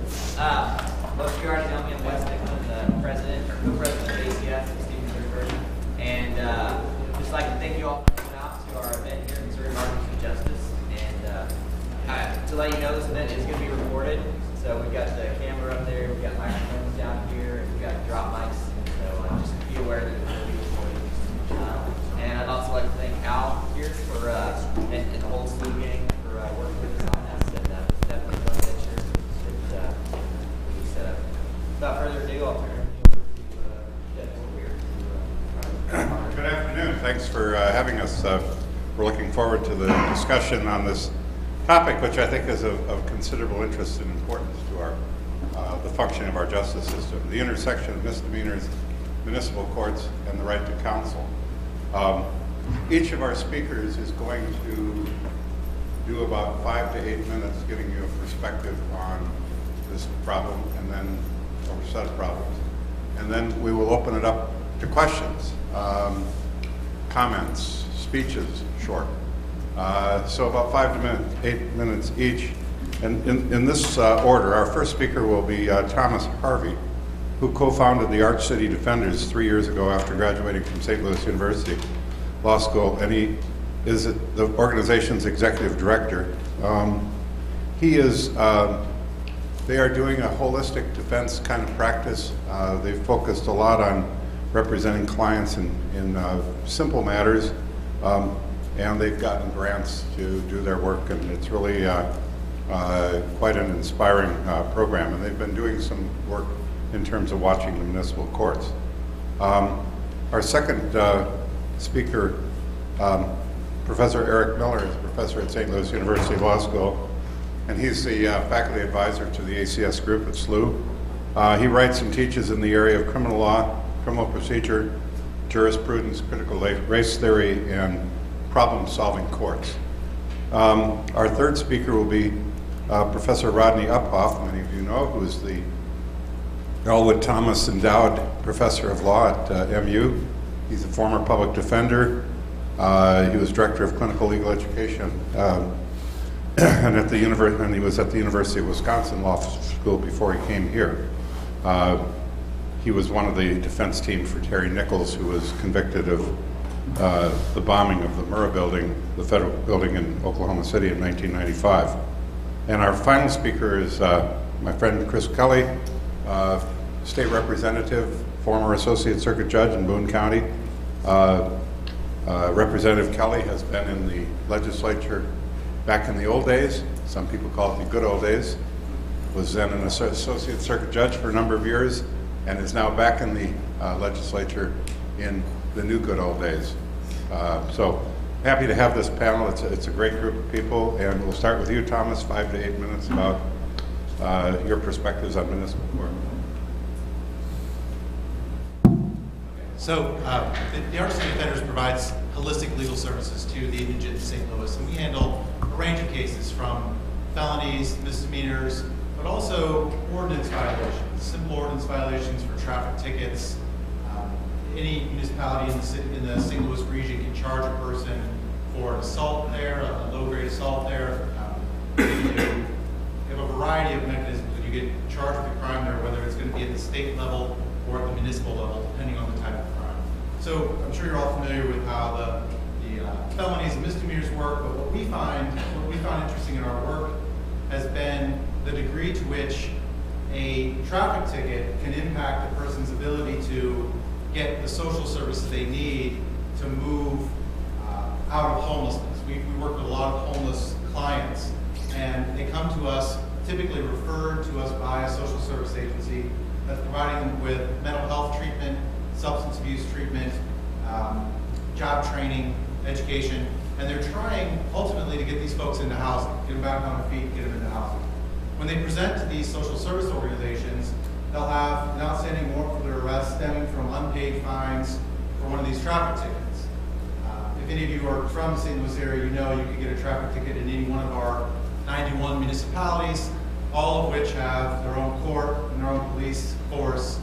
Most of you already know me. I'm Wes Nicklin, the president or co-president of ACS, the Stevens University. And just like to thank you all for coming out to our event here in Missouri Markets of Justice. And to let you know, this event is going to be recorded. So we've got the camera up there, we've got microphones down here, and we've got drop mics. So just be aware that it will be recorded. And I'd also like to thank Al here for and the whole SLU gang for working with us on this. And definitely want to make sure that we set up. Without further ado, I'll turn it over to Jeff here. Good afternoon. Thanks for having us. We're looking forward to the discussion on this topic, which I think is of considerable interest and importance to our the functioning of our justice system, the intersection of misdemeanors, municipal courts, and the right to counsel. Each of our speakers is going to do about 5 to 8 minutes giving you a perspective on this problem and then or set of problems. And then we will open it up to questions, comments, speeches, short. So about 5 to 8 minutes each. And in this order, our first speaker will be Thomas Harvey, who co-founded the ArchCity Defenders 3 years ago after graduating from St. Louis University Law School, and he is the organization's executive director. They are doing a holistic defense kind of practice. They've focused a lot on representing clients in simple matters, and they've gotten grants to do their work, and it's really quite an inspiring program. And they've been doing some work in terms of watching the municipal courts. Our second speaker, Professor Eric Miller, is a professor at St. Louis University Law School, and he's the faculty advisor to the ACS group at SLU. He writes and teaches in the area of criminal law, criminal procedure, jurisprudence, critical race theory, and problem-solving courts. Our third speaker will be Professor Rodney Uphoff, many of you know, who is the Elwood Thomas Endowed Professor of Law at MU. He's a former public defender. He was director of clinical legal education, and he was at the University of Wisconsin Law School before he came here. He was one of the defense team for Terry Nichols, who was convicted of the bombing of the Murrah building, the federal building in Oklahoma City in 1995. And our final speaker is my friend Chris Kelly, state representative, former associate circuit judge in Boone County. Representative Kelly has been in the legislature back in the old days. Some people call it the good old days. Was then an associate circuit judge for a number of years and is now back in the legislature in the new good old days. So happy to have this panel. It's a great group of people, and we'll start with you, Thomas, 5 to 8 minutes about your perspectives on municipal court. So the RC Inventors provides holistic legal services to the indigent in St. Louis, and we handle a range of cases from felonies, misdemeanors, but also ordinance violations, simple ordinance violations for traffic tickets. Any municipality in the St. Louis region can charge a person for an assault there, a low-grade assault there. You have a variety of mechanisms that you get charged with a crime there, whether it's going to be at the state level or at the municipal level, depending on the type of crime. So I'm sure you're all familiar with how the felonies and misdemeanors work, but what we find interesting in our work has been the degree to which a traffic ticket can impact a person's ability to get the social services they need to move out of homelessness. We work with a lot of homeless clients, and they come to us, typically referred to us by a social service agency that's providing them with mental health treatment, substance abuse treatment, job training, education, and they're trying ultimately to get these folks into housing, get them back on their feet, get them into housing. When they present to these social service organizations, they'll have an outstanding warrant for their arrest stemming from unpaid fines for one of these traffic tickets. If any of you are from the St. Louis area, you know you can get a traffic ticket in any one of our 91 municipalities, all of which have their own court and their own police force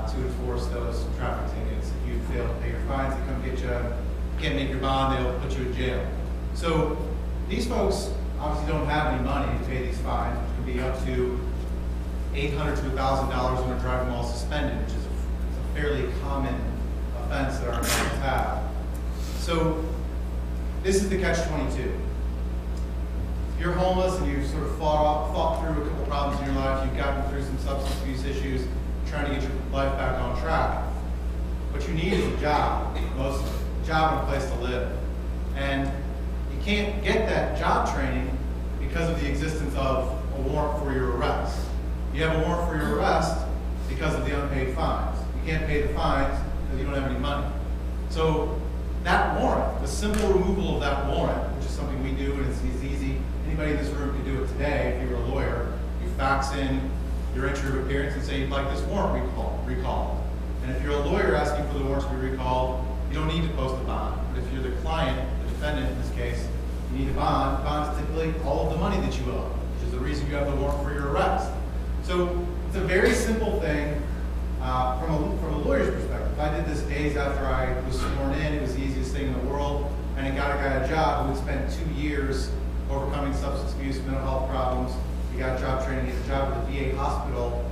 to enforce those traffic tickets. If you fail to pay your fines, they come get you. Can't make your bond, they'll put you in jail. So these folks obviously don't have any money to pay these fines, which could be up to $800 to $1,000 when they're driving while suspended, which is a fairly common offense that our criminals have. So this is the catch-22. If you're homeless and you've sort of fought through a couple problems in your life, you've gotten through some substance abuse issues, trying to get your life back on track, what you need is a job, mostly. A job and a place to live. And you can't get that job training because of the existence of a warrant for your arrest. You have a warrant for your arrest because of the unpaid fines. You can't pay the fines because you don't have any money. So that warrant, the simple removal of that warrant, which is something we do and it's easy, anybody in this room can do it today if you're a lawyer. You fax in your entry of appearance and say you'd like this warrant recalled. And if you're a lawyer asking for the warrant to be recalled, you don't need to post a bond. But if you're the client, the defendant in this case, you need a bond. Bond is typically all of the money that you owe, which is the reason you have the warrant for your arrest. So it's a very simple thing from a lawyer's perspective. I did this days after I was sworn in. It was the easiest thing in the world. And it got a guy a job who had spent 2 years overcoming substance abuse, mental health problems. He got job training, he had a job at the VA hospital.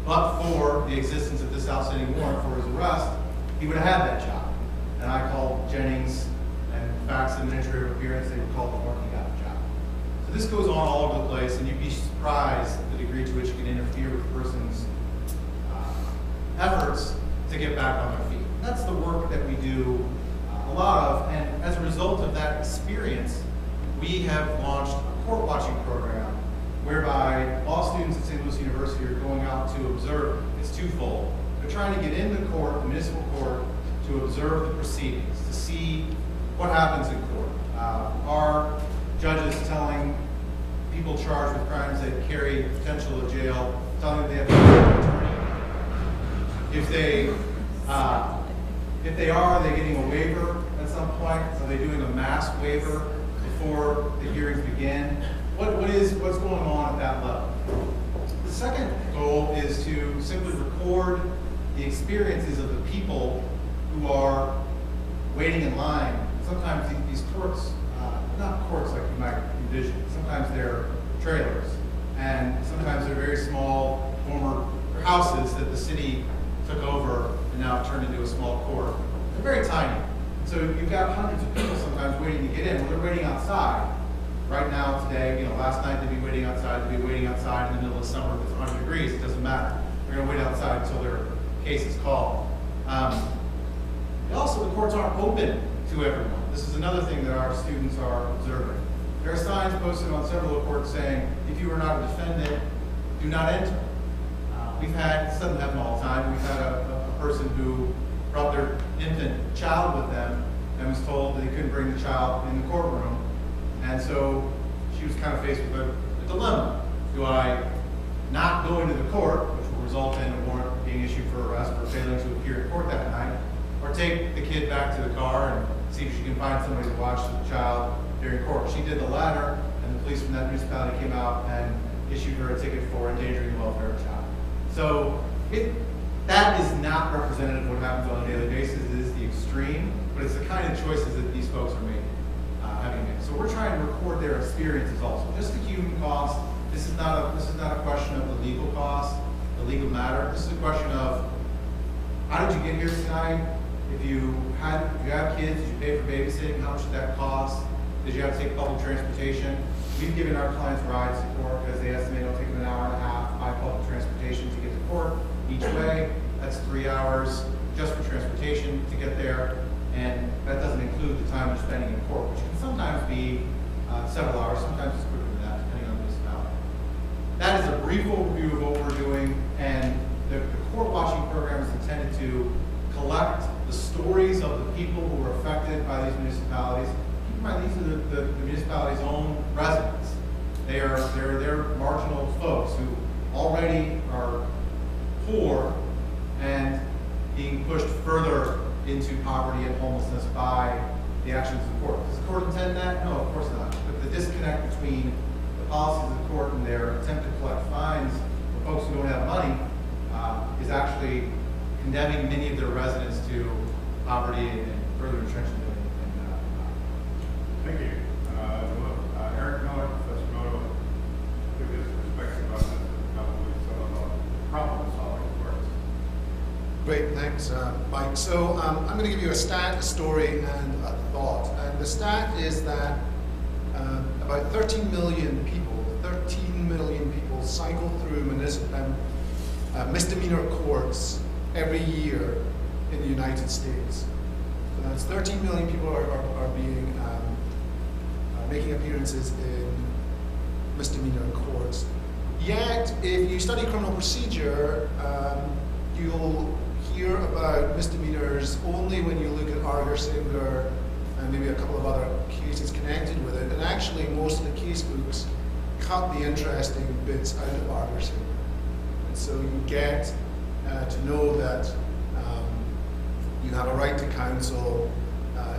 But for the existence of this outstanding warrant for his arrest, he would have had that job. And I called Jennings and faxed him an entry of appearance. They recalled the warrant, he got the job. So this goes on all over the place, and you'd be surprised the degree to which it can interfere with a person's efforts to get back on their feet. That's the work that we do a lot of, and as a result of that experience, we have launched a court watching program whereby law students at St. Louis University are going out to observe. It's twofold. They're trying to get into court, the municipal court, to observe the proceedings, to see what happens in court. Are judges telling people charged with crimes that carry potential of jail, telling them they have to get an attorney? If they are they getting a waiver at some point? Are they doing a mass waiver before the hearings begin? What's going on at that level? The second goal is to simply record the experiences of the people who are waiting in line. Sometimes these courts, not courts like you might envision, sometimes they're trailers, and sometimes they're very small former houses that the city took over and now turned into a small court. They're very tiny. So you've got hundreds of people sometimes waiting to get in. Well, they're waiting outside. Right now, today, last night they'd be waiting outside. They'd be waiting outside in the middle of summer if it's 100 degrees. It doesn't matter. They're going to wait outside until their case is called. Also, the courts aren't open to everyone. This is another thing that our students are observing. There are signs posted on several courts saying, if you are not a defendant, do not enter. This doesn't happen all the time. We've had a person who brought their infant child with them and was told that he couldn't bring the child in the courtroom. And so she was kind of faced with a dilemma. Do I not go into the court, which will result in a warrant being issued for arrest for failing to appear in court that night, or take the kid back to the car and see if she can find somebody to watch the child during court? She did the latter, and the police from that municipality came out and issued her a ticket for endangering the welfare of a child. So that is not representative of what happens on a daily basis. It is the extreme, but it's the kind of choices that these folks are making, having made. So we're trying to record their experiences also. Just the human cost. This is not a question of the legal cost, the legal matter. This is a question of how did you get here tonight? If you have kids, did you pay for babysitting? How much did that cost? Did you have to take public transportation? We've given our clients rides to court because they estimate it'll take them an hour and a half by public transportation to get to court each way. That's 3 hours just for transportation to get there, and that doesn't include the time you're spending in court, which can sometimes be several hours, sometimes it's quicker than that, depending on the municipality. That is a brief overview of what we're doing, and the court watching program is intended to collect the stories of the people who were affected by these municipalities. Keep in mind, these are the municipality's own residents. They're marginal folks who already are poor and being pushed further into poverty and homelessness by the actions of the court. Does the court intend that? No, of course not. But the disconnect between the policies of the court and their attempt to collect fines for folks who don't have money is actually condemning many of their residents to poverty and further entrenchment. Thank you. Eric Miller, Professor Moto, give his perspective on this and probably some of Great, thanks, Mike. So I'm going to give you a stat, a story, and a thought. And the stat is that about 13 million people cycle through misdemeanor courts every year in the United States. So that's 13 million people are being making appearances in misdemeanor courts. Yet, if you study criminal procedure, you'll hear about misdemeanors only when you look at Arger and maybe a couple of other cases connected with it. And actually, most of the case books cut the interesting bits out of Arger. And so you get to know that you have a right to counsel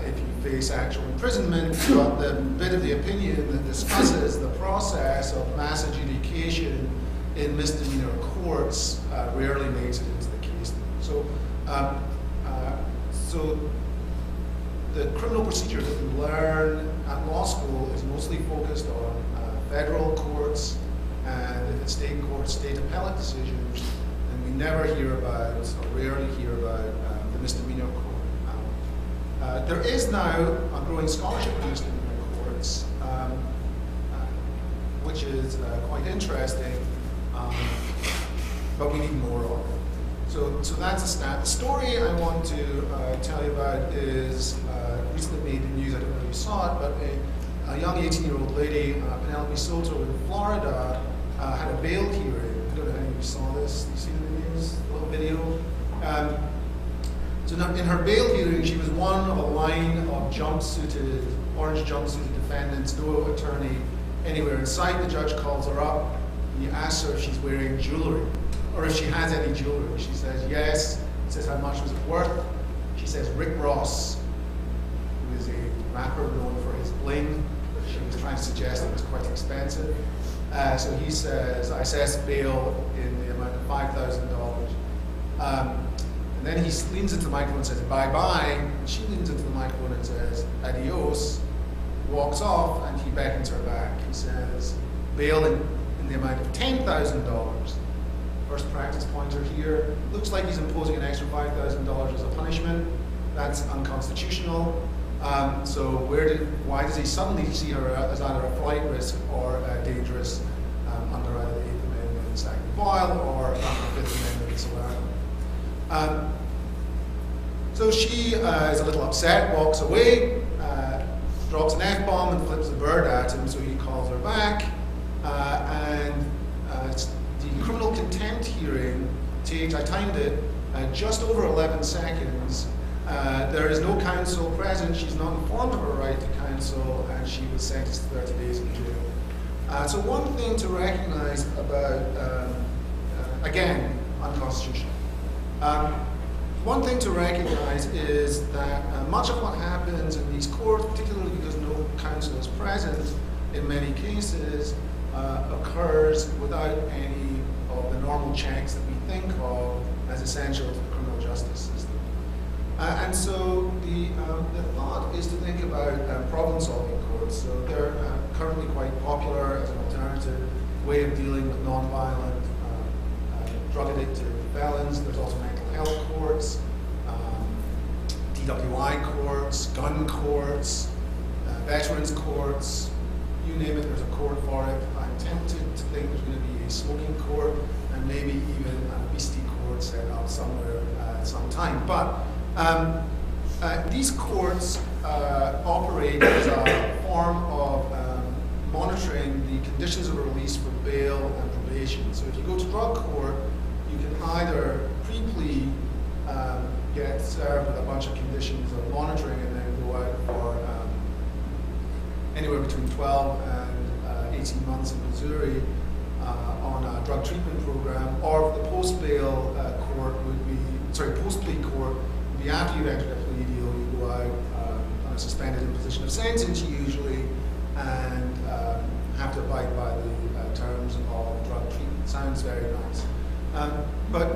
if you face actual imprisonment, but the bit of the opinion that discusses the process of mass adjudication in misdemeanor courts rarely makes it into the case. So, so the criminal procedure that we learn at law school is mostly focused on federal courts and state courts, state appellate decisions, and we never hear about, or rarely hear about, the misdemeanor court. There is now a growing scholarship in misdemeanor courts, which is quite interesting, but we need more of it. So that's a stat. The story I want to tell you about is recently made the news. I don't know if you saw it, but a young 18-year-old lady, Penelope Soto in Florida, had a bail hearing. I don't know how you saw this. You see the news, a little video. So in her bail hearing, she was one of a line of orange jumpsuited defendants, no attorney anywhere in sight. The judge calls her up and he asks her if she's wearing jewelry, or if she has any jewelry. She says yes. He says, how much was it worth? She says, Rick Ross, who is a rapper known for his bling. She was trying to suggest it was quite expensive. So he says, I assess bail in the amount of $5,000. And then he leans into the microphone and says, bye-bye. And she leans into the microphone and says, adios, walks off, and he beckons her back. He says, bail in the amount of $10,000. First practice pointer here. Looks like he's imposing an extra $5,000 as a punishment. That's unconstitutional. So why does he suddenly see her as either a flight risk or dangerous under either the 8th Amendment Stacking Boyle or under the 5th Amendment Solano? So she is a little upset, walks away, drops an F-bomb and flips the bird at him, so he calls her back. The criminal contempt hearing takes, I timed it, just over 11 seconds. There is no counsel present. She's not informed of her right to counsel, and she was sentenced to 30 days in jail. So one thing to recognize about, again, unconstitutional. One thing to recognize is that much of what happens in these courts, particularly because no counsel is present in many cases, occurs without any of the normal checks that we think of as essential to the criminal justice system. And so the thought is to think about problem-solving courts. So they're currently quite popular as an alternative way of dealing with non-violent, drug-addicted felons. There's also mental health courts, DWI courts, gun courts, veterans courts, you name it, there's a court for it. I'm tempted to think there's going to be a smoking court and maybe even an obesity court set up somewhere at some time. But these courts operate as a form of monitoring the conditions of release for bail and probation. So if you go to drug court, you can either pre-plea get served with a bunch of conditions of monitoring and then go out for anywhere between 12 and 18 months in Missouri on a drug treatment program, or the post-bail court would be, post-plea court would be after you've entered a plea deal, you go out on a suspended imposition of sentence usually, and have to abide by the terms of drug treatment. Sounds very nice. But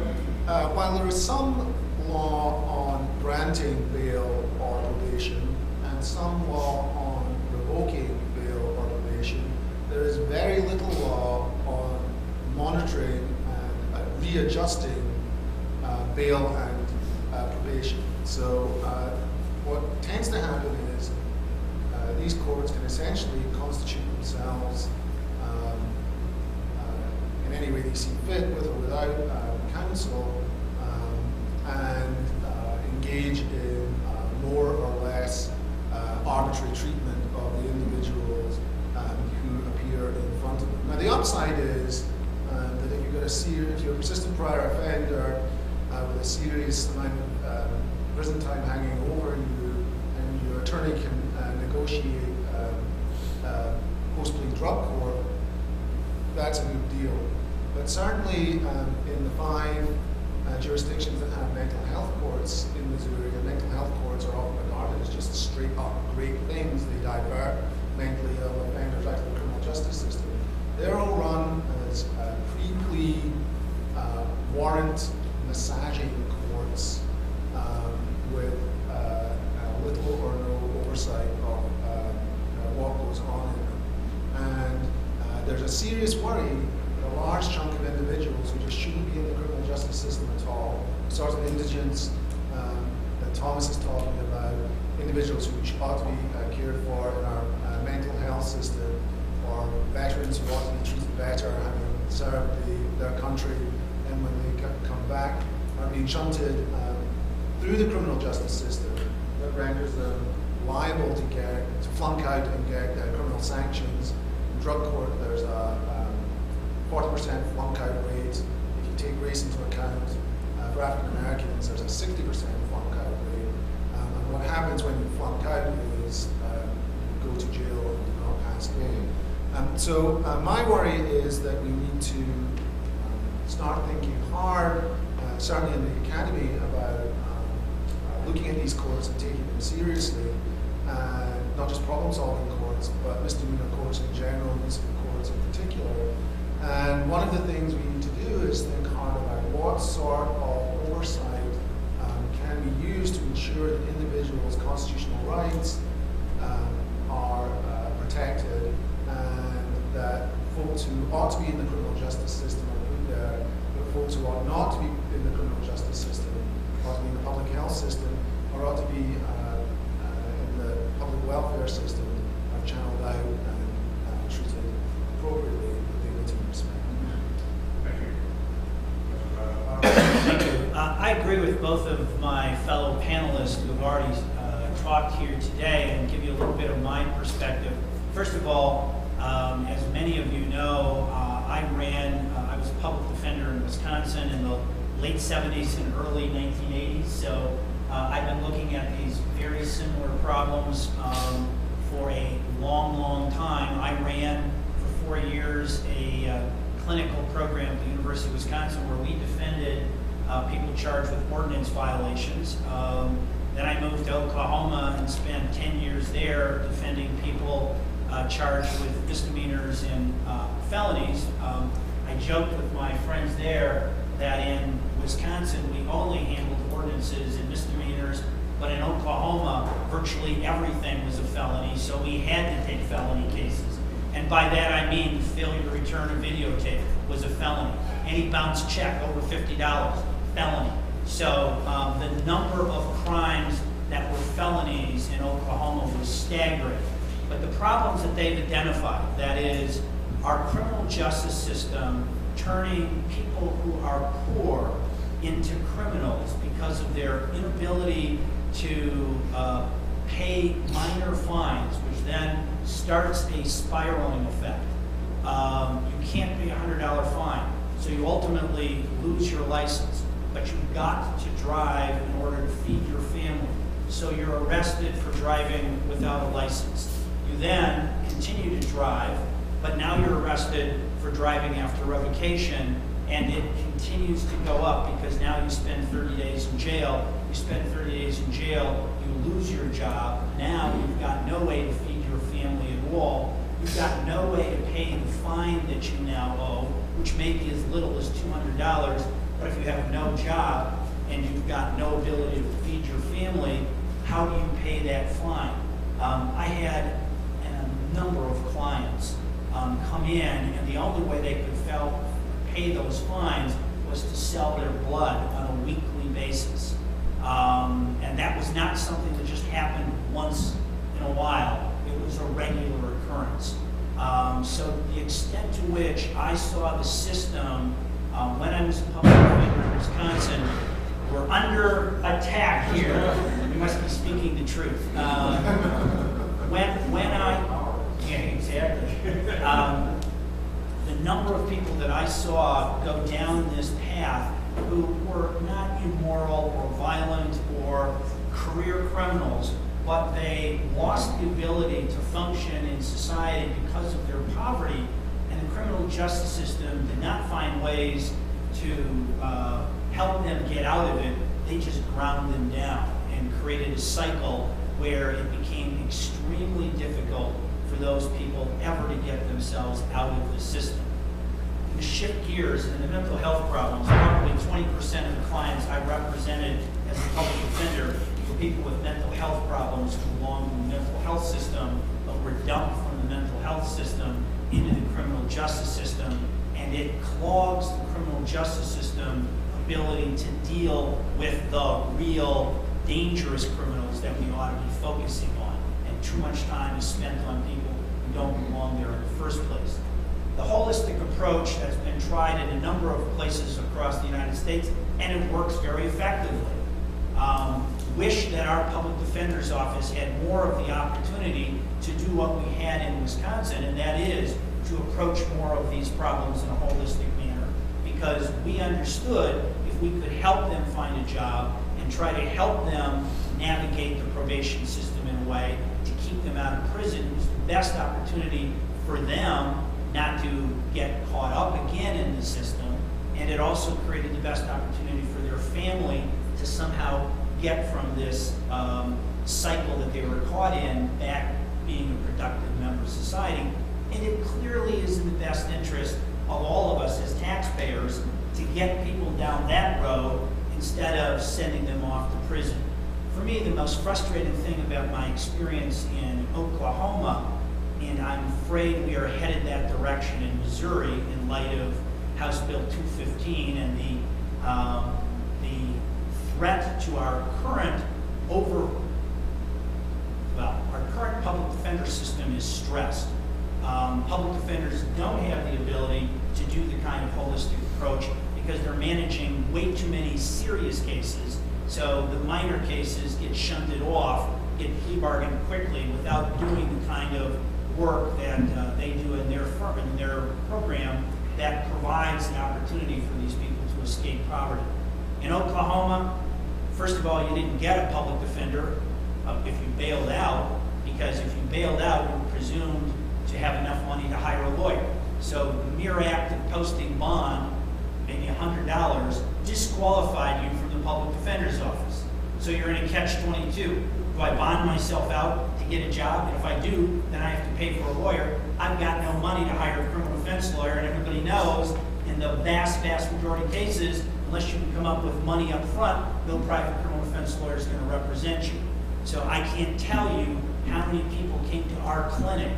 while there is some law on granting bail or probation, and some law on revoking bail or probation, there is very little law on monitoring and readjusting bail and probation. So what tends to happen is these courts can essentially constitute themselves in any way they see fit, with or without counsel, and engage in more or less arbitrary treatment of the individuals who appear in front of them. Now the upside is that if you've got if you're a persistent prior offender with a serious amount of prison time hanging over you, and your attorney can negotiate post-plea drug court, that's a good deal. But certainly in the 5 jurisdictions that have mental health courts in Missouri, and mental health courts are often regarded as just straight up great things. They divert mentally ill offenders out of the criminal justice system. They're all run as pre-plea warrant massaging courts with little or no oversight of what goes on in them. And there's a serious worry that a large chunk of individuals who just shouldn't be in the criminal justice system at all, the sort of indigents that Thomas is talking about, individuals who ought to be cared for in our mental health system, or veterans who ought to be treated better, having served their country, and when they come back are being shunted through the criminal justice system that renders them liable to flunk out and get criminal sanctions. In drug court, there's a 40% flunk out rate. If you take race into account, for African Americans, there's a 60% flunk out rate. And what happens when you flunk out is you go to jail and do not pass bail. So my worry is that we need to start thinking hard, certainly in the academy, about looking at these courts and taking them seriously, not just problem-solving courts, but misdemeanor courts in general, municipal courts in particular. And one of the things we need to do is think hard about what sort of oversight can be used to ensure that individuals' constitutional rights are protected, and that folks who ought to be in the criminal justice system are put there, but folks who ought not to be in the criminal justice system, ought to be in the public health system, or ought to be in the public welfare system, are channeled out and treated appropriately with dignity and respect. Thank you. I agree with both of my fellow panelists who have already talked here today, and give you a little bit of my perspective. First of all, as many of you know, I was a public defender in Wisconsin in the late 70s and early 1980s, so I've been looking at these very similar problems for a long, long time. I ran for 4 years a clinical program at the University of Wisconsin where we defended people charged with ordinance violations. Then I moved to Oklahoma and spent 10 years there defending people charged with misdemeanors and felonies. I joked with my friends there that in Wisconsin we only handled ordinances and misdemeanors, but in Oklahoma virtually everything was a felony, so we had to take felony cases. And by that I mean failure to return a videotape was a felony. Any bounced check over $50, felony. So the number of crimes that were felonies in Oklahoma was staggering. But the problems that they've identified, that is our criminal justice system turning people who are poor into criminals because of their inability to pay minor fines, which then starts a spiraling effect. You can't pay a $100 fine, so you ultimately lose your license. But you've got to drive in order to feed your family. So you're arrested for driving without a license. You then continue to drive, but now you're arrested for driving after revocation, and it continues to go up because now you spend 30 days in jail. You spend 30 days in jail, you lose your job. Now you've got no way to feed your family at all. You've got no way to pay the fine that you now owe, which may be as little as $200. But if you have no job and you've got no ability to feed your family, how do you pay that fine? I had a number of clients come in, and the only way they could pay those fines was to sell their blood on a weekly basis. And that was not something that just happened once in a while. It was a regular occurrence. So the extent to which I saw the system when I was a public defender in Wisconsin, we're under attack here. We must be speaking the truth. Yeah, exactly. The number of people that I saw go down this path who were not immoral or violent or career criminals, but they lost the ability to function in society because of their poverty, and the criminal justice system did not find ways to help them get out of it. They just ground them down and created a cycle where it became extremely difficult for those people ever to get themselves out of the system. To shift gears in the mental health problems, probably 20% of the clients I represented as a public defender were people with mental health problems who belonged in the mental health system, but were dumped from the mental health system into the criminal justice system, and it clogs the criminal justice system ability to deal with the real dangerous criminals that we ought to be focusing on, and too much time is spent on people who don't belong there in the first place. The holistic approach has been tried in a number of places across the United States, and it works very effectively. Wish that our public defender's office had more of the opportunity to do what we had in Wisconsin, and that is to approach more of these problems in a holistic manner, because we understood if we could help them find a job and try to help them navigate the probation system in a way to keep them out of prison, it was the best opportunity for them not to get caught up again in the system, and it also created the best opportunity for their family to somehow get from this cycle that they were caught in back being a productive member of society. And it clearly is in the best interest of all of us as taxpayers to get people down that road instead of sending them off to prison. For me, the most frustrating thing about my experience in Oklahoma, and I'm afraid we are headed that direction in Missouri in light of House Bill 215 and the threat to our current our current public defender system is stressed. Public defenders don't have the ability to do the kind of holistic approach because they're managing way too many serious cases. So the minor cases get shunted off, get plea bargained quickly without doing the kind of work that they do in their program that provides the opportunity for these people to escape poverty. In Oklahoma, first of all, you didn't get a public defender if you bailed out, because if you bailed out, you were presumed to have enough money to hire a lawyer. So the mere act of posting bond, maybe $100, disqualified you from the public defender's office. So you're in a catch-22. Do I bond myself out to get a job? And if I do, then I have to pay for a lawyer. I've got no money to hire a criminal defense lawyer, and everybody knows in the vast, vast majority of cases, unless you can come up with money up front, no private criminal defense lawyer is going to represent you. So I can't tell you how many people came to our clinic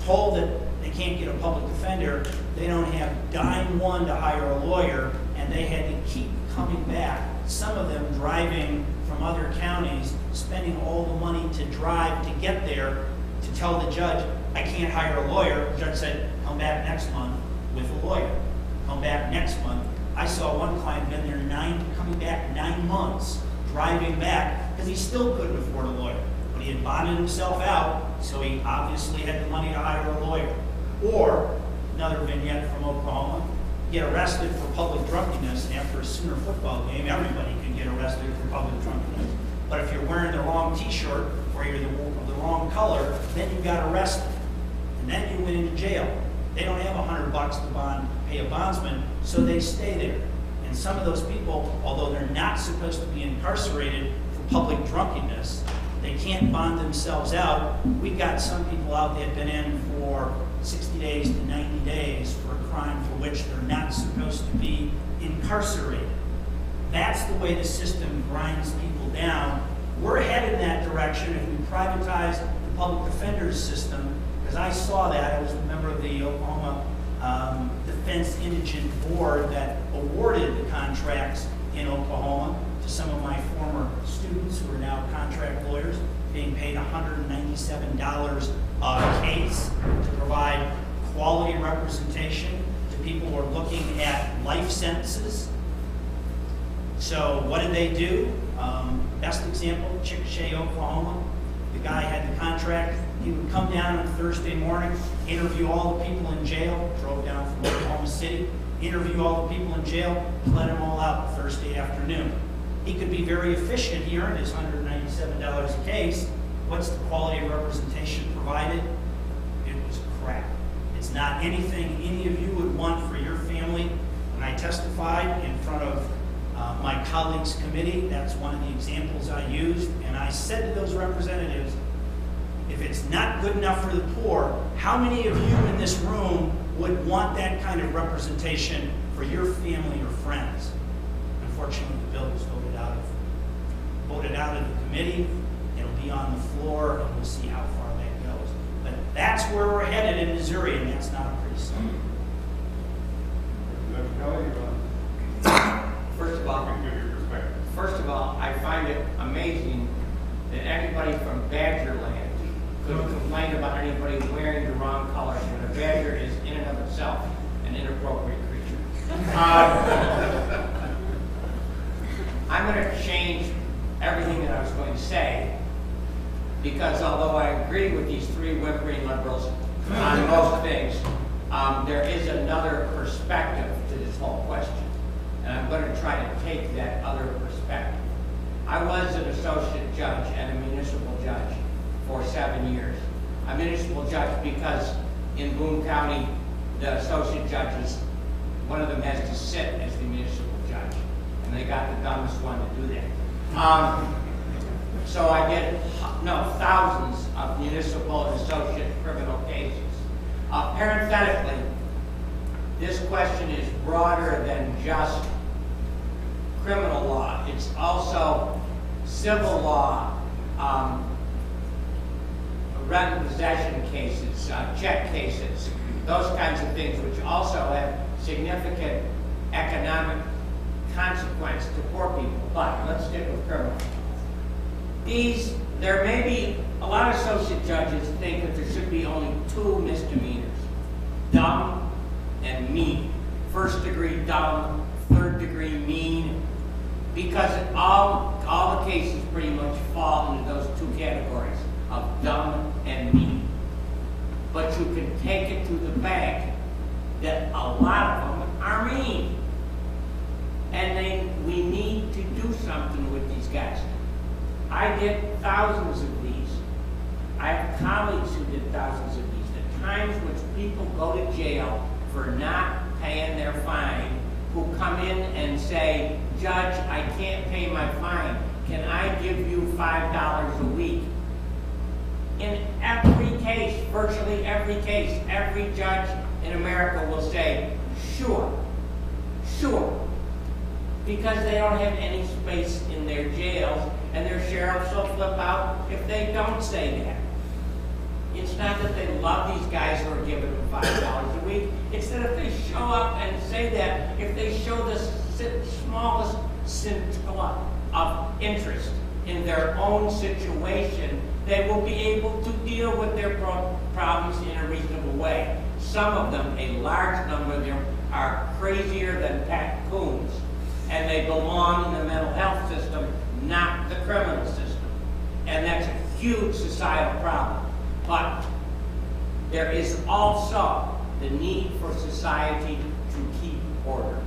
told that they can't get a public defender, they don't have dime one to hire a lawyer, and they had to keep coming back. Some of them driving from other counties, spending all the money to drive to get there, to tell the judge, I can't hire a lawyer. The judge said, come back next month with a lawyer. Come back next month. I saw one client been there coming back 9 months, driving back, because he still couldn't afford a lawyer. But he had bonded himself out, so he obviously had the money to hire a lawyer. Or, another vignette from Oklahoma, get arrested for public drunkenness, and after a Sooner football game, everybody can get arrested for public drunkenness. But if you're wearing the wrong t-shirt, or you're the wrong color, then you got arrested. And then you went into jail. They don't have $100 to pay a bondsman, so they stay there. And some of those people, although they're not supposed to be incarcerated for public drunkenness, they can't bond themselves out. We've got some people out that have been in for 60 days to 90 days for a crime for which they're not supposed to be incarcerated. That's the way the system grinds people down. We're headed in that direction if we privatize the public defender's system, because I saw that. I was a member of the Oklahoma Defense immense indigent board that awarded the contracts in Oklahoma to some of my former students who are now contract lawyers, being paid $197 a case to provide quality representation to people who are looking at life sentences. So what did they do? Best example, Chickasha, Oklahoma. The guy had the contract. He would come down on Thursday morning, interview all the people in jail, drove down from Oklahoma City, interview all the people in jail, let them all out Thursday afternoon. He could be very efficient. He earned his $197 a case. What's the quality of representation provided? It was crap. It's not anything any of you would want for your family. When I testified in front of my colleagues' committee, that's one of the examples I used, and I said to those representatives, if it's not good enough for the poor, how many of you in this room would want that kind of representation for your family or friends? Unfortunately, the bill was voted out of the committee. It'll be on the floor, and we'll see how far that goes. But that's where we're headed in Missouri, and that's not a pretty sight. First of all, I find it amazing that anybody from Badgerland could complain about anybody wearing the wrong colors when a badger is in and of itself an inappropriate creature. I'm going to change everything that I was going to say, because although I agree with these three whimpering liberals on most things, there is another perspective to this whole question. And I'm going to try to take that other perspective. I was an associate judge and a municipal judge for 7 years. A municipal judge because in Boone County, the associate judges, one of them has to sit as the municipal judge. And they got the dumbest one to do that. So I did thousands of municipal and associate criminal cases. Parenthetically, this question is broader than just criminal law. It's also civil law, rent and possession cases, check cases, those kinds of things, which also have significant economic consequence to poor people. But let's stick with criminal. There may be, a lot of associate judges think that there should be only 2 misdemeanors, dumb and mean. First degree dumb, third degree mean, because all the cases pretty much fall into those 2 categories of dumb and mean. But you can take it to the bank that a lot of them are mean. And we need to do something with these guys. I did thousands of these. I have colleagues who did thousands of these. The times which people go to jail for not paying their fine, who come in and say, Judge, I can't pay my fine. Can I give you $5 a week? In every case, virtually every case, every judge in America will say, sure, sure. Because they don't have any space in their jails, and their sheriffs will flip out if they don't say that. It's not that they love these guys who are giving them $5 a week. It's that if they show up and say that, if they show the smallest scintilla of interest in their own situation, they will be able to deal with their problems in a reasonable way. Some of them, a large number of them, are crazier than Pat Coons, and they belong in the mental health system, not the criminal system. And that's a huge societal problem. But there is also the need for society to keep order.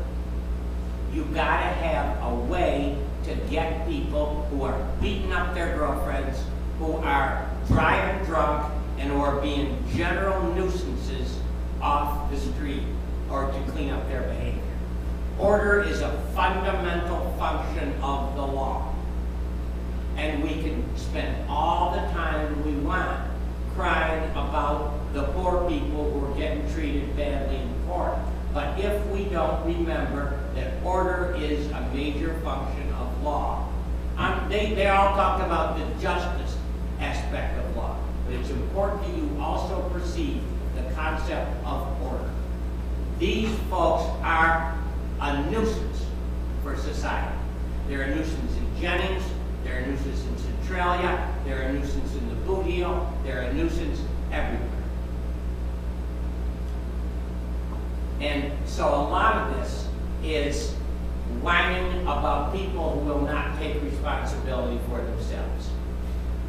You've got to have a way to get people who are beating up their girlfriends, who are driving drunk, and who are being general nuisances off the street, or to clean up their behavior. Order is a fundamental function of the law. And we can spend all the time we want crying about the poor people who are getting treated badly in court. But if we don't remember that order is a major function of law, they all talk about the justice aspect of law, but it's important that you also perceive the concept of order. These folks are a nuisance for society. They're a nuisance in Jennings, they're a nuisance in Centralia, they're a nuisance in the Boot Heel, they're a nuisance everywhere. And so a lot of this is whining about people who will not take responsibility for themselves.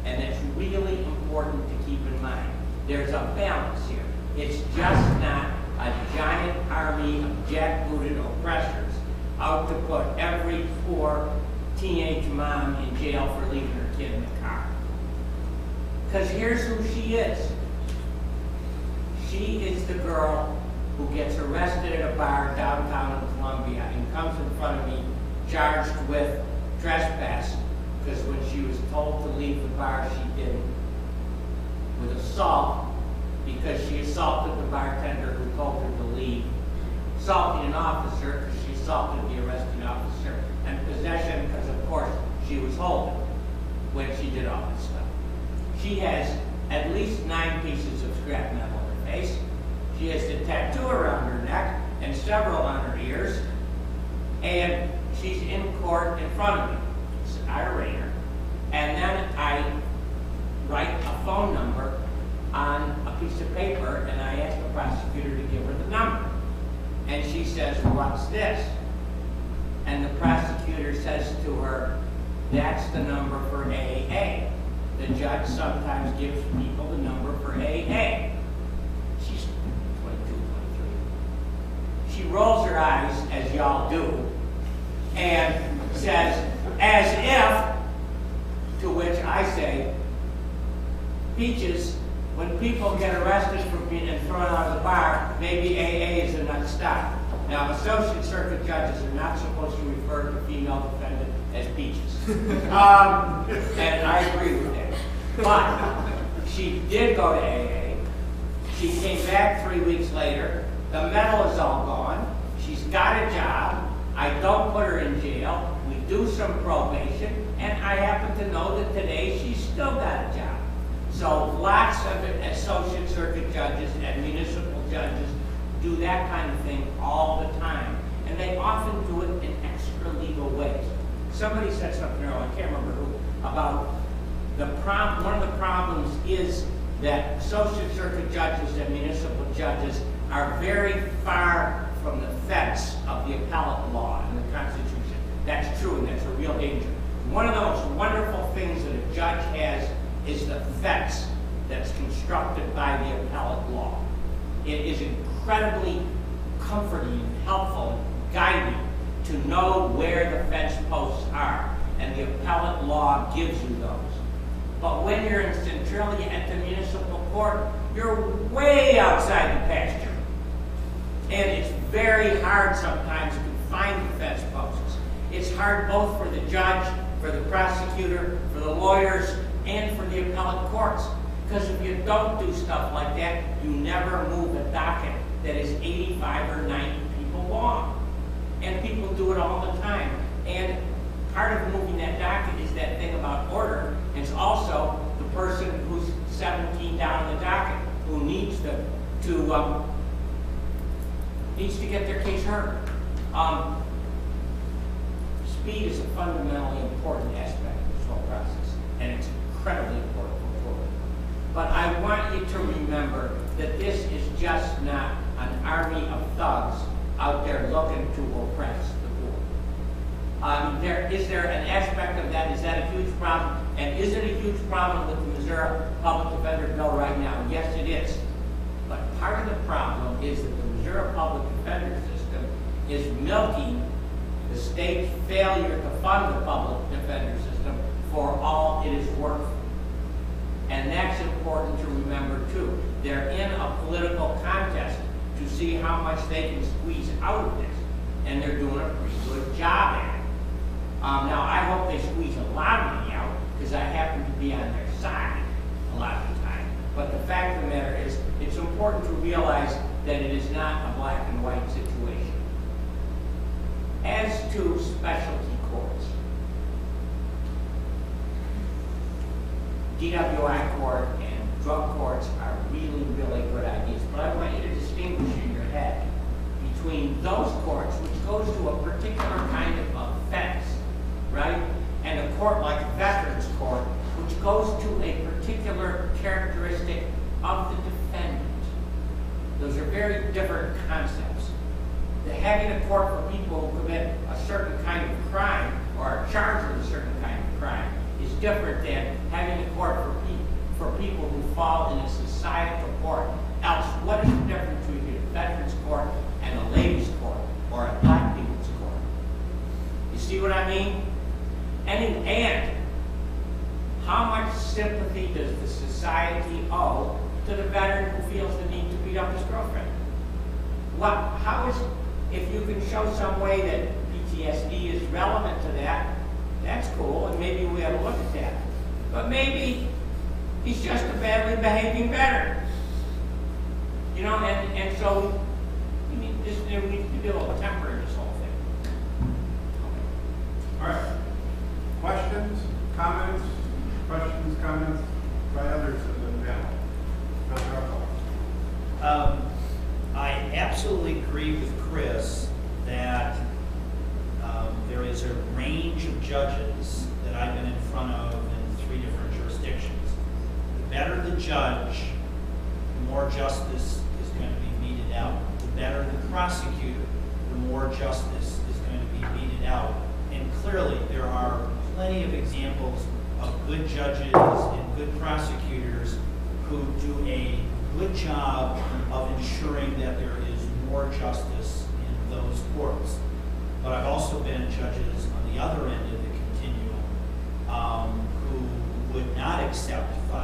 And that's really important to keep in mind. There's a balance here. It's just not a giant army of jackbooted oppressors out to put every poor teenage mom in jail for leaving her kid in the car. Because here's who she is. She is the girl who gets arrested at a bar downtown in Columbia and comes in front of me charged with trespass, because when she was told to leave the bar, she didn't. With assault, because she assaulted the bartender who told her to leave. Assaulting an officer, because she assaulted the arresting officer. And possession, because of course she was holding when she did all this stuff. She has at least 9 pieces of scrap metal in her face. She has a tattoo around her neck and several on her ears. And she's in court in front of me. So I arraign her. And then I write a phone number on a piece of paper, and I ask the prosecutor to give her the number. And she says, "What's this?" And the prosecutor says to her, "That's the number for AA. The judge sometimes gives people the number for AA." She's 22, 23. She rolls her eyes, as y'all do, and says, "As if," to which I say, "Peaches, when people get arrested for being thrown out of the bar, maybe AA is a nut stop." Now, associate circuit judges are not supposed to refer to female defendant as peaches. And I agree with that. But she did go to AA. She came back 3 weeks later. The medal is all gone. She's got a job. I don't put her in jail. We do some probation. And I happen to know that today she's still got a job. So lots of associate circuit judges and municipal judges do that kind of thing all the time. And they often do it in extra legal ways. Somebody said something earlier, I can't remember who, about one of the problems is that associate circuit judges and municipal judges are very far from the fence of the appellate law and the Constitution. That's true, and that's a real danger. One of the most wonderful things that a judge has is the fence that's constructed by the appellate law. It is incredibly comforting and helpful and guiding to know where the fence posts are, and the appellate law gives you those. But when you're in Centralia at the municipal court, you're way outside the pasture. And it's very hard sometimes to find the fence posts. It's hard both for the judge, for the prosecutor, for the lawyers, and for the appellate courts. Because if you don't do stuff like that, you never move a docket that is 85 or 90 people long. And people do it all the time. And part of moving that docket is that thing about order. It's also the person who's 17 down the docket who needs to get their case heard. Speed is a fundamentally important aspect of this whole process, and it's incredibly important for forward. But I want you to remember that this is just not an army of thugs out there looking to oppress the poor. Is there an aspect of that? Is that a huge problem? And is it a huge problem with the Missouri Public Defender Bill right now? Yes, it is. But part of the problem is that the Missouri Public Defender system is milking the state's failure to fund the public defender system for all it is worth. And that's important to remember too. They're in a political contest to see how much they can squeeze out of this. And they're doing a pretty good job at it. Now, I hope they squeeze a lot of money out, because I happen to be on their side a lot of the time. But the fact of the matter is, it's important to realize that it is not a black and white situation. As to specialty courts, DWI court and drug courts are really, really good ideas. But I want you to distinguish in your head between those courts, which goes to a particular kind of offense, right? And a court like Veterans Court, which goes to a particular characteristic of the defendant. Those are very different concepts. Having a court for people who commit a certain kind of crime or are charged with a certain kind of crime is different than having a court for people who fall in a societal court. Else, what is the difference between a Veterans Court and a ladies' court or a black people's court? You see what I mean? And how much sympathy does the society owe to the veteran who feels the need to beat up his girlfriend? If you can show some way that PTSD is relevant to that, that's cool, and maybe we have a look at that. But maybe he's just a badly behaving veteran. You know, and so we need to be a little temper in this whole thing. All right. Questions, comments, by others in the panel? I absolutely agree with Chris that there is a range of judges that I've been in front of in 3 different jurisdictions. The better the judge, the more justice is going to be meted out. The better the prosecutor, the more justice is going to be meted out. And clearly, there are plenty of examples of good judges and good prosecutors who do a good job of ensuring that there is more justice in those courts. But I've also been judges on the other end of the continuum who would not accept $5.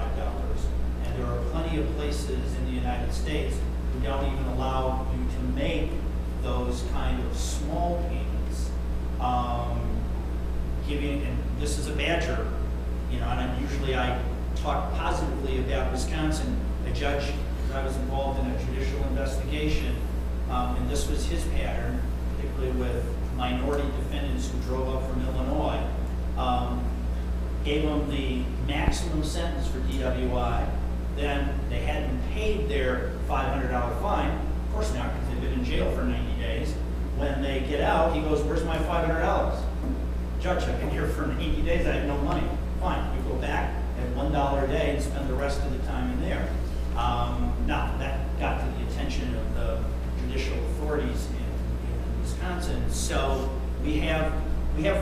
And there are plenty of places in the United States who don't even allow you to make those kind of small payments. And this is a badger, you know, and I talk positively about Wisconsin. A judge, I was involved in a judicial investigation, and this was his pattern, particularly with minority defendants who drove up from Illinois, gave them the maximum sentence for DWI. Then they hadn't paid their $500 fine, of course not, because they've been in jail for 90 days. When they get out, he goes, "Where's my $500? Judge, I've been here for 90 days, I have no money." Fine, you go back at $1 a day and spend the rest of the time in there. Now, that got to the attention of the judicial authorities in Wisconsin. So we have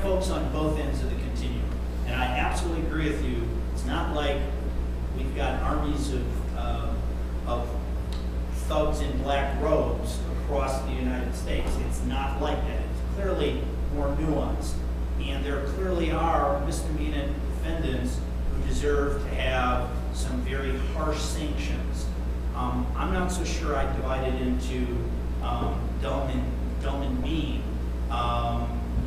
folks on both ends of the continuum. And I absolutely agree with you. It's not like we've got armies of thugs in black robes across the United States. It's not like that. It's clearly more nuanced. And there clearly are misdemeanant defendants who deserve to have some very harsh sanctions. I'm not so sure I divide it into dumb and mean.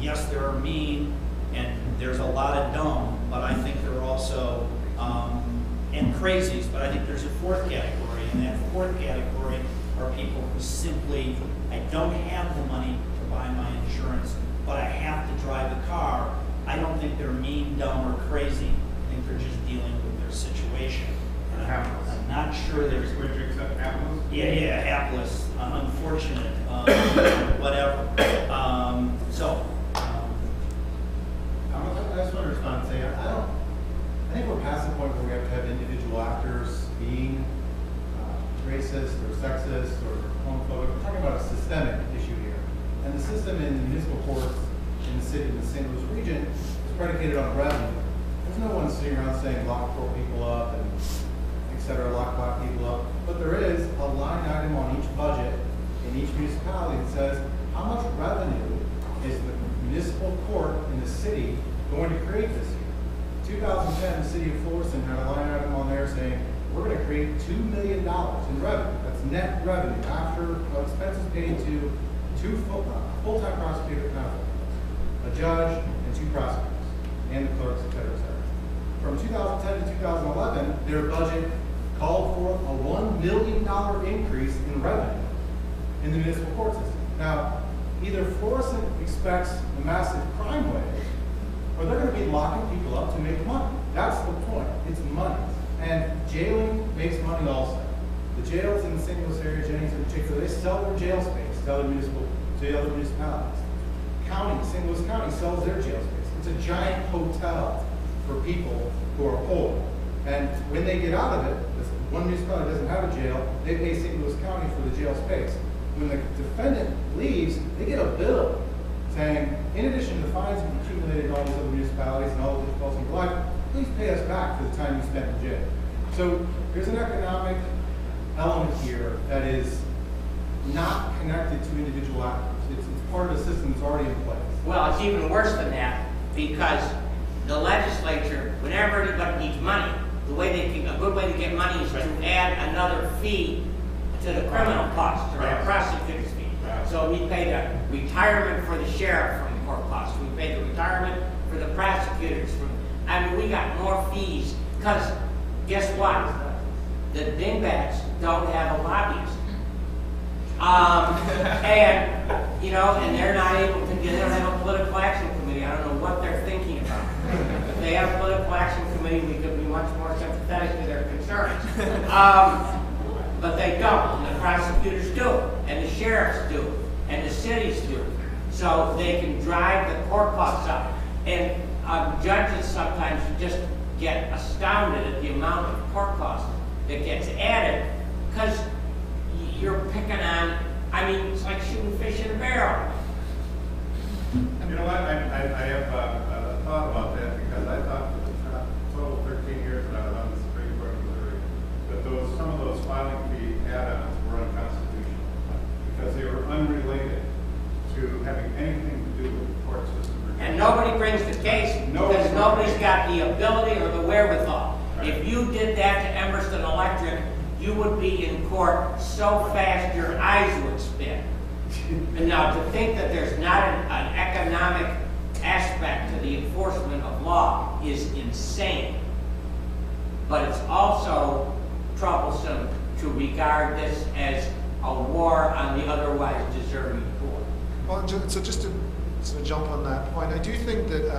Yes, there are mean, and there's a lot of dumb, but I think there are also, and crazies, but I think there's a 4th category, and that 4th category are people who simply, I don't have the money to buy my insurance, but I have to drive the car. I don't think they're mean, dumb, or crazy. I think they're just dealing with their situation. I'm not sure there's... Would you accept hapless? Yeah, hapless, unfortunate, whatever. I just want to respond and say, I think we're past the point where we have to have individual actors being racist or sexist or homophobic. We're talking about a systemic issue here. And the system in the municipal courts in the city, in the St. Louis region, is predicated on revenue. There's no one sitting around saying lock poor people up and et cetera, lock black people up. But there is a line item on each budget in each municipality that says how much revenue is the municipal court in the city going to create this year. 2010, the city of Florissant had a line item on there saying we're going to create $2 million in revenue. That's net revenue after expenses paid to 2 full-time prosecutors, a judge, and 2 prosecutors, and the clerks, et cetera, et cetera. From 2010 to 2011, their budget called for a $1 million increase in revenue in the municipal court system. Now, either Florissant expects a massive crime wave, or they're going to be locking people up to make money. That's the point. It's money. And jailing makes money also. The jails in the St. Louis area, Jennings in particular, they sell their jail space to to other municipalities. St. Louis County sells their jail space. It's a giant hotel for people who are poor. And when they get out of it, this one municipality doesn't have a jail, they pay St. Louis County for the jail space. When the defendant leaves, they get a bill saying, in addition to the fines we've accumulated in all these other municipalities and all the difficulties in your life, please pay us back for the time you spent in jail. So there's an economic element here that is not connected to individual actors. It's part of a system that's already in place. Well, it's even worse than that, because the legislature, whenever anybody needs money, a good way to get money is to add another fee to the criminal costs, or a prosecutor's fee. So we pay the retirement for the sheriff from the court costs. We pay the retirement for the prosecutors. I mean, we got more fees, because guess what? The dingbats don't have a lobbyist. And, you know, and they're not able to, they don't have a political action committee. I don't know what they're thinking about. If they have a political action committee, we could be much more sympathetic to their concerns. But they don't, and the prosecutors do, and the sheriffs do, and the cities do. So they can drive the court costs up. And judges sometimes just get astounded at the amount of court costs that gets added, because you're picking on, I mean, it's like shooting fish in a barrel. You know what, I have a thought about that, because I thought for the total 13 years that I was on the Supreme Court of Missouri, that some of those filing fee add-ons were unconstitutional, because they were unrelated to having anything to do with the court system. And nobody brings the case, because nobody's got the ability or the wherewithal. Right. If you did that to Emerson Electric, you would be in court so fast your eyes would spin. And now to think that there's not an economic aspect to the enforcement of law is insane. But it's also troublesome to regard this as a war on the otherwise deserving poor. Well, so just to sort of jump on that point, I do think that,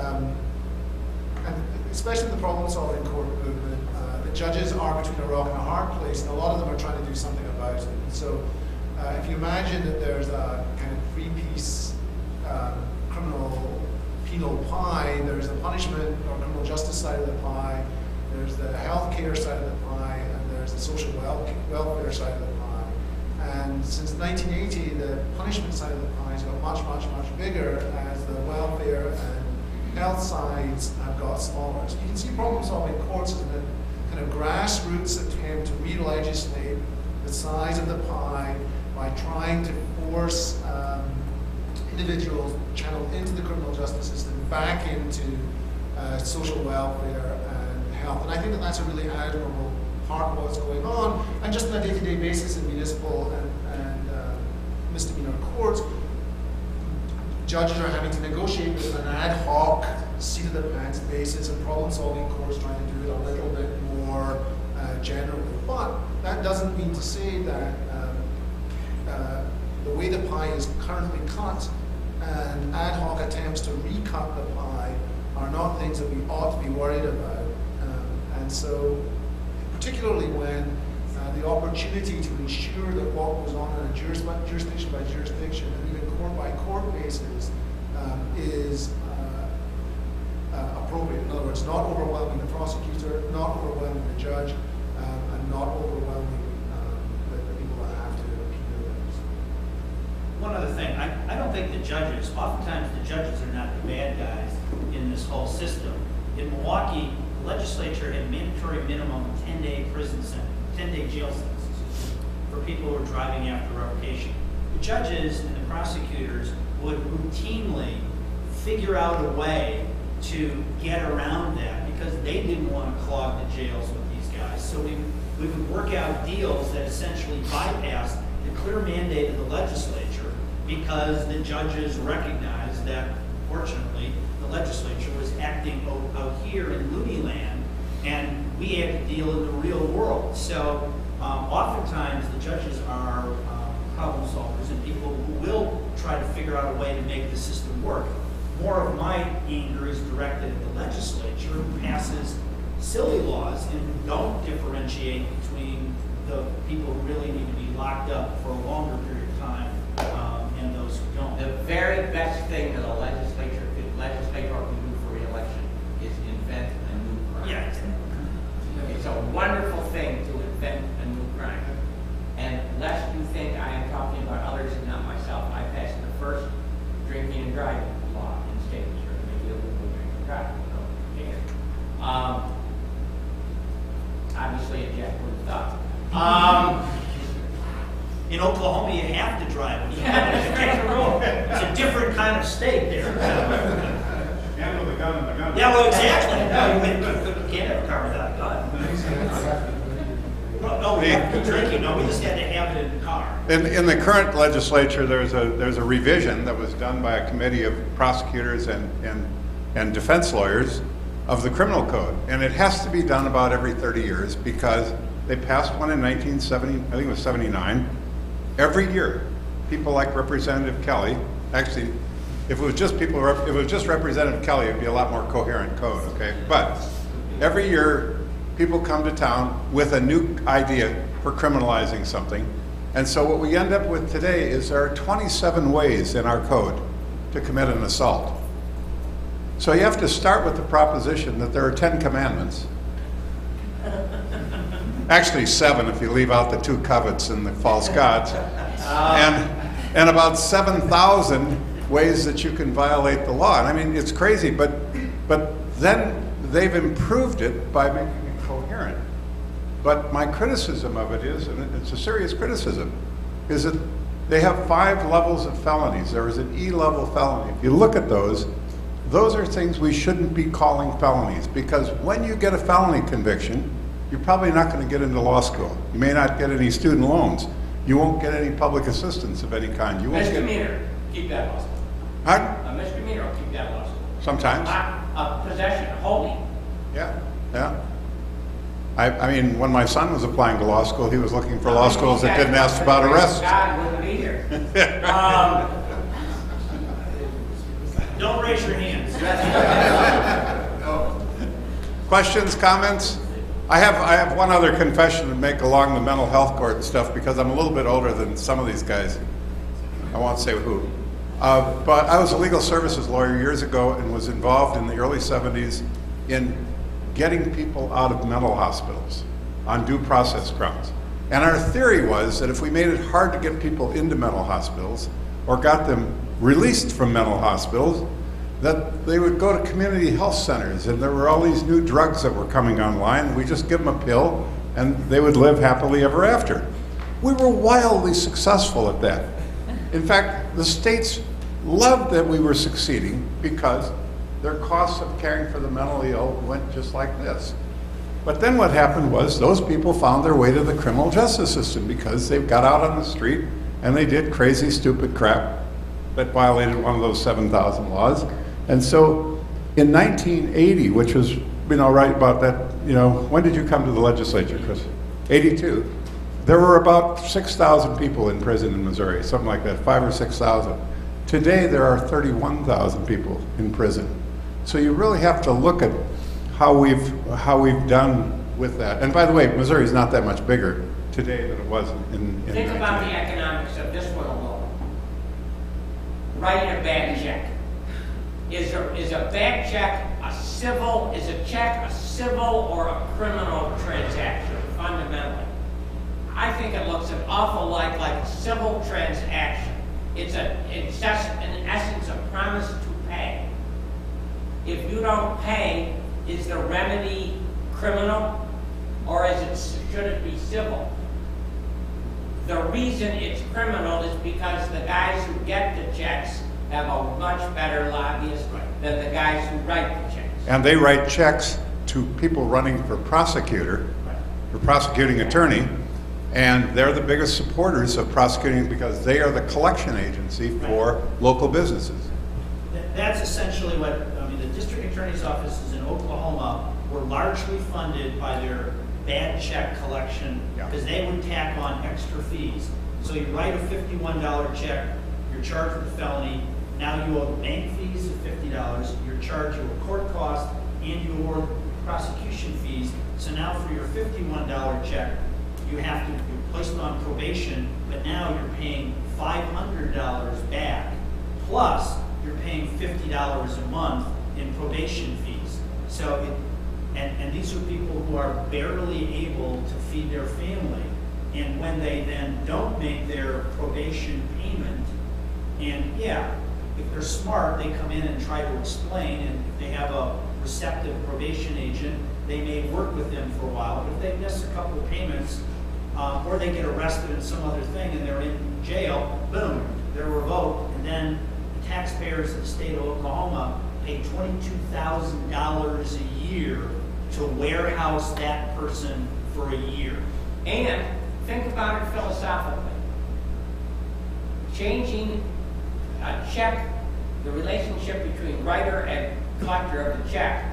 and especially in the problem-solving court movement, the judges are between a rock and a hard place, and a lot of them are trying to do something about it. And so if you imagine that there's a kind of three-piece criminal penal pie, there's the punishment or criminal justice side of the pie, there's the healthcare side of the pie, and there's the social welfare side of the pie. And since 1980, the punishment side of the pie has got much, much, much bigger as the welfare and health sides have got smaller. So you can see problem-solving courts as a kind of grassroots attempt to re-legislate the size of the pie by trying to force individuals channeled into the criminal justice system back into social welfare and health. And I think that that's a really admirable part of what's going on. And just on a day-to-day basis in municipal and misdemeanor courts, judges are having to negotiate with an ad hoc, seat-of-the-pants basis, and problem-solving courts trying to do it a little bit more generally. But that doesn't mean to say that the way the pie is currently cut and ad hoc attempts to recut the pie are not things that we ought to be worried about. And so, particularly when the opportunity to ensure that what goes on a jurisdiction by jurisdiction and even court by court basis is appropriate. In other words, not overwhelming the prosecutor, not overwhelming the judge, and not overwhelming the people that have to appeal those. One other thing, I don't think the judges, oftentimes the judges are not the bad guys in this whole system. In Milwaukee, the legislature had mandatory minimum 10-day prison sentence, 10-day jail sentences for people who are driving after revocation. The judges and the prosecutors would routinely figure out a way to get around that because they didn't want to clog the jails with these guys. So we would work out deals that essentially bypassed the clear mandate of the legislature because the judges recognized that, fortunately, the legislature was acting out here in Looney Land, and we had to deal in the real world. So oftentimes the judges are problem solvers and people who will try to figure out a way to make the system work. More of my anger is directed at the legislature who passes silly laws and don't differentiate between the people who really need to be locked up for a longer period of time those who don't. The very best thing that a legislator can do for re-election is invent a new crime. Yeah. It's a wonderful thing to invent a new crime. And lest you think I am talking about others and not myself, I passed the first drinking and driving law in the state of Missouri. Maybe a little drinking and driving. Obviously, a Jack would have thought. In Oklahoma, you have to drive. You take the road. It's a different kind of state there. And with a gun in the gun. Yeah, well, exactly. No, you can't have a car without a gun. No, drinking. No, we just had to have it in the car. In the current legislature, there's a revision that was done by a committee of prosecutors and defense lawyers of the criminal code. And it has to be done about every 30 years because they passed one in 1970, I think it was 79. Every year, people like Representative Kelly, actually, if it was just Representative Kelly, it'd be a lot more coherent code, okay? But every year, people come to town with a new idea for criminalizing something. And so what we end up with today is there are 27 ways in our code to commit an assault. So you have to start with the proposition that there are 10 commandments. Actually 7 if you leave out the 2 covets and the false gods. And about 7,000 ways that you can violate the law. And I mean, it's crazy, but then they've improved it by making it coherent. But my criticism of it is, and it's a serious criticism, is that they have 5 levels of felonies. There is an E-level felony. If you look at those are things we shouldn't be calling felonies, because when you get a felony conviction, you're probably not going to get into law school. You may not get any student loans. You won't get any public assistance of any kind. You won't Misdemeanor, keep that law school. Pardon? A misdemeanor will keep that law school. Sometimes. Possession, holding. Yeah, yeah. I mean, when my son was applying to law school, he was looking for law schools that didn't ask about arrests. God wouldn't be here. Don't raise your hands. Questions, comments? I have one other confession to make along the mental health court stuff, because I'm a little bit older than some of these guys. I won't say who. But I was a legal services lawyer years ago and was involved in the early 70s in getting people out of mental hospitals on due process grounds. And our theory was that if we made it hard to get people into mental hospitals or got them released from mental hospitals, that they would go to community health centers, and there were all these new drugs that were coming online. We just give them a pill and they would live happily ever after. We were wildly successful at that. In fact, the states loved that we were succeeding because their costs of caring for the mentally ill went just like this. But then what happened was those people found their way to the criminal justice system because they got out on the street and they did crazy, stupid crap that violated one of those 7,000 laws. And so in 1980, which was, right about that, when did you come to the legislature, Chris? 82. There were about 6,000 people in prison in Missouri, something like that, 5,000 or 6,000. Today, there are 31,000 people in prison. So you really have to look at how we've done with that. And by the way, Missouri is not that much bigger today than it was in Think about the economics of this one alone. Writing a bad check. Is a bad check a civil? Is a check a civil or a criminal transaction? Fundamentally, I think it looks an awful lot like a civil transaction. It's just in essence a promise to pay. If you don't pay, is the remedy criminal, or should it be civil? The reason it's criminal is because the guys who get the checks have a much better lobbyist than the guys who write the checks. And they write checks to people running for prosecutor, for prosecuting attorney, and they're the biggest supporters of prosecuting because they are the collection agency for local businesses. That's essentially what, the district attorney's offices in Oklahoma were largely funded by their bad check collection because they would tack on extra fees. So you write a $51 check, you're charged with a felony, now you owe bank fees of $50, you're charged with court costs, and you owe prosecution fees. So now for your $51 check, you're placed on probation, but now you're paying $500 back, plus you're paying $50 a month in probation fees. So, and these are people who are barely able to feed their family. And when they then don't make their probation payment, and yeah, if they're smart, they come in and try to explain, and if they have a receptive probation agent, they may work with them for a while. But if they miss a couple of payments, or they get arrested in some other thing and they're in jail, boom, they're revoked, and then the taxpayers of the state of Oklahoma pay $22,000 a year to warehouse that person for a year. And think about it philosophically. Changing a check, the relationship between writer and collector of the check,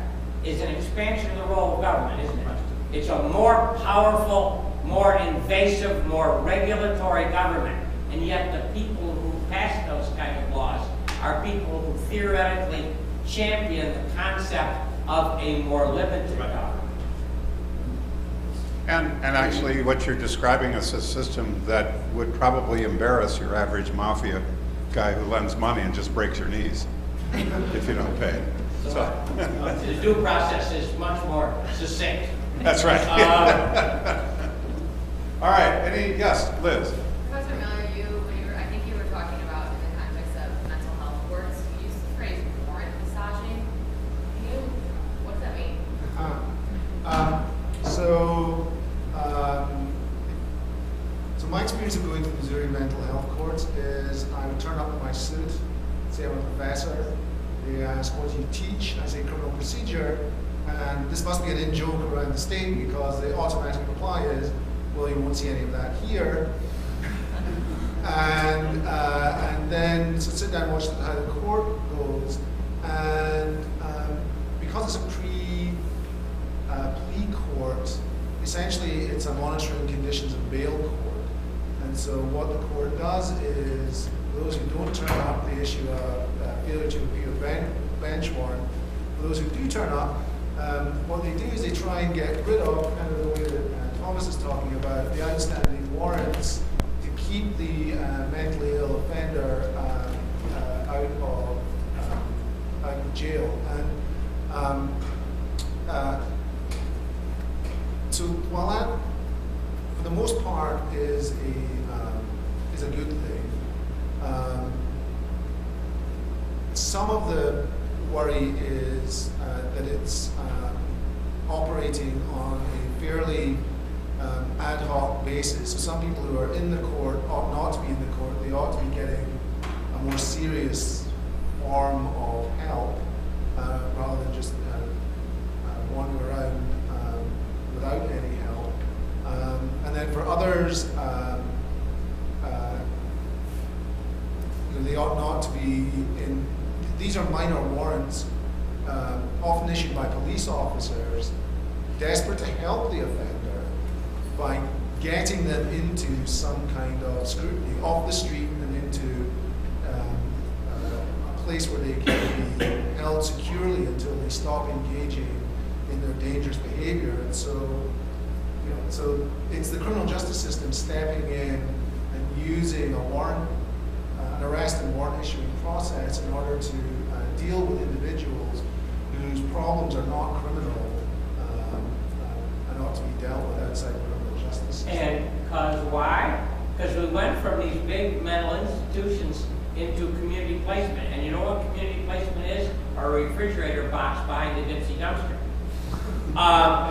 is an expansion of the role of government, isn't it? It's a more powerful, more invasive, more regulatory government. And yet the people who pass those kind of laws are people who theoretically champion the concept of a more limited government. And actually what you're describing is a system that would probably embarrass your average mafia guy who lends money and just breaks your knees if you don't pay. So. The due process is much more succinct. That's right. All right, yes, Liz. Professor Miller, I think you were talking about in the context of mental health courts, you used the phrase warrant massaging. What does that mean? So my experience of going to Missouri mental health courts is I would turn up in my suit, say I'm a professor, they ask what do you teach, I say criminal procedure, and this must be an in-joke around the state because the automatic reply is, well, you won't see any of that here. And then so sit down and watch how the court goes, and because it's a plea court, essentially it's a monitoring conditions of bail court. And so what the court does is, those who don't turn up, they issue a failure to appear bench warrant. For those who do turn up, what they do is they try and get rid of, kind of the way that Thomas is talking about, the outstanding warrants to keep the mentally ill offender out of jail. And so while that, for the most part, is a good thing, some of the worry is that it's operating on a fairly ad hoc basis. So some people who are in the court ought not to be in the court. They ought to be getting a more serious form of help rather than just wandering around without any help. And then for others, they ought not to be in. These are minor warrants, often issued by police officers, desperate to help the offender by getting them into some kind of scrutiny off the street and into a place where they can be held securely until they stop engaging in their dangerous behavior. And so, so it's the criminal justice system stepping in and using a warrant, an arrest and warrant issuing process in order to deal with individuals whose problems are not criminal and ought to be dealt with outside the criminal justice system. And because why? Because we went from these big mental institutions into community placement. And you know what community placement is? A refrigerator box behind the Dipsy dumpster.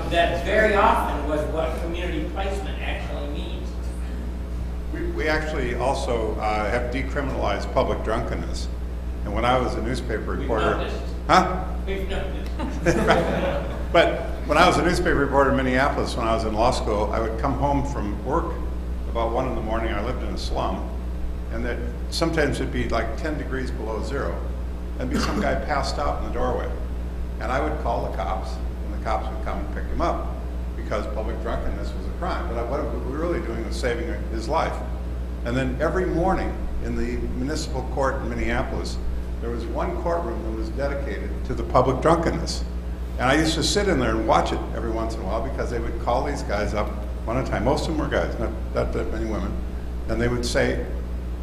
That very often was what community placement actually means. We actually also have decriminalized public drunkenness. And when I was a newspaper reporter, We've noticed. But when I was a newspaper reporter in Minneapolis, when I was in law school, I would come home from work about 1 in the morning. I lived in a slum, and that sometimes it'd be like 10 degrees below zero, and be some guy passed out in the doorway, and I would call the cops, and the cops would come and pick him up because public drunkenness was a crime. But what we were really doing was saving his life. And then every morning in the Municipal Court in Minneapolis, there was one courtroom that was dedicated to the public drunkenness. And I used to sit in there and watch it every once in a while because they would call these guys up one at a time. Most of them were guys, not that many women. And they would say,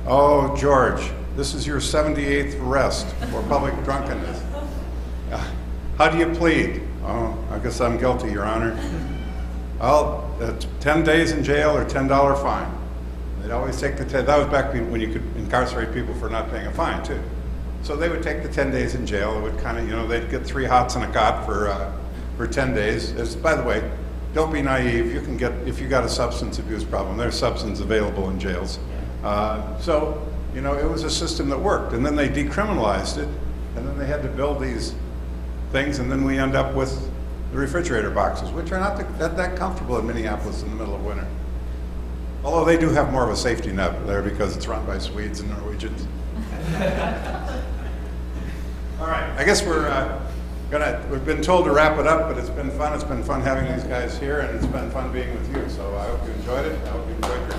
Oh, George, this is your 78th arrest for public drunkenness. How do you plead? Oh, I guess I'm guilty, Your Honor. Well, 10 days in jail or $10 fine. They'd always take the 10. That was back when you could incarcerate people for not paying a fine, too. So they would take the 10 days in jail. It would kind of, you know, they'd get 3 hots and a cot for 10 days. By the way, don't be naive. You can get, if you got a substance abuse problem, there's substance available in jails. So, you know, it was a system that worked. And then they decriminalized it, and then they had to build these things, and then we end up with the refrigerator boxes, which are not that comfortable in Minneapolis in the middle of winter. Although they do have more of a safety net there because it's run by Swedes and Norwegians. All right, I guess we've been told to wrap it up, but it's been fun. It's been fun having these guys here, and it's been fun being with you. So I hope you enjoyed it. I hope you enjoyed your